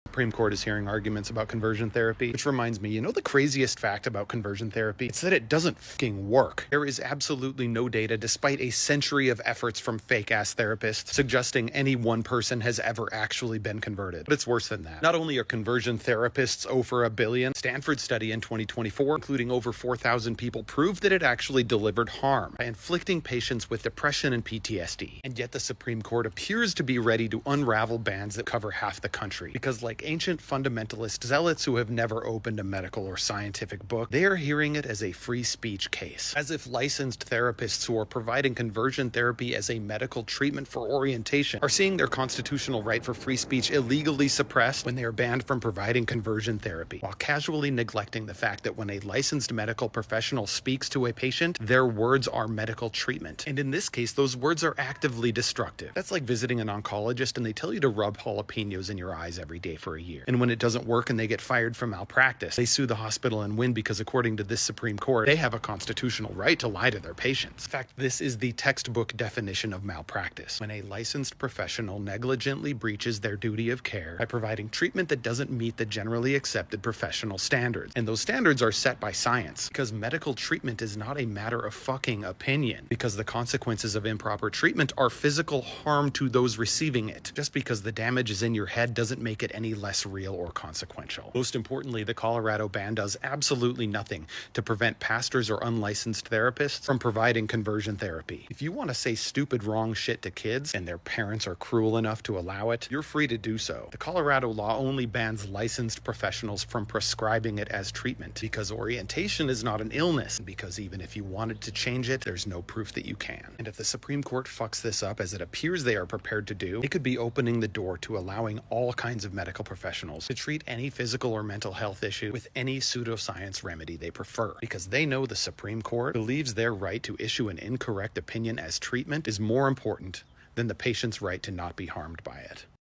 Supreme Court is hearing arguments about conversion therapy, which reminds me, you know the craziest fact about conversion therapy? It's that it doesn't fucking work. There is absolutely no data, despite a century of efforts from fake-ass therapists, suggesting any one person has ever actually been converted. But it's worse than that. Not only are conversion therapists over $1 billion, Stanford study in 2024, including over 4,000 people, proved that it actually delivered harm by inflicting patients with depression and PTSD. And yet the Supreme Court appears to be ready to unravel bans that cover half the country, because like ancient fundamentalist zealots who have never opened a medical or scientific book, they are hearing it as a free speech case, as if licensed therapists who are providing conversion therapy as a medical treatment for orientation are seeing their constitutional right for free speech illegally suppressed when they are banned from providing conversion therapy, while casually neglecting the fact that when a licensed medical professional speaks to a patient, their words are medical treatment. And in this case, those words are actively destructive. That's like visiting an oncologist and they tell you to rub jalapenos in your eyes every day for a year. And when it doesn't work and they get fired for malpractice, they sue the hospital and win because according to this Supreme Court, they have a constitutional right to lie to their patients. In fact, this is the textbook definition of malpractice: when a licensed professional negligently breaches their duty of care by providing treatment that doesn't meet the generally accepted professional standards. And those standards are set by science, because medical treatment is not a matter of fucking opinion, because the consequences of improper treatment are physical harm to those receiving it. Just because the damage is in your head doesn't make it any less real or consequential. Most importantly, the Colorado ban does absolutely nothing to prevent pastors or unlicensed therapists from providing conversion therapy. If you want to say stupid wrong shit to kids and their parents are cruel enough to allow it, you're free to do so. The Colorado law only bans licensed professionals from prescribing it as treatment, because orientation is not an illness, and because even if you wanted to change it, there's no proof that you can. And if the Supreme Court fucks this up, as it appears they are prepared to do, it could be opening the door to allowing all kinds of medical professionals to treat any physical or mental health issue with any pseudoscience remedy they prefer, because they know the Supreme Court believes their right to issue an incorrect opinion as treatment is more important than the patient's right to not be harmed by it.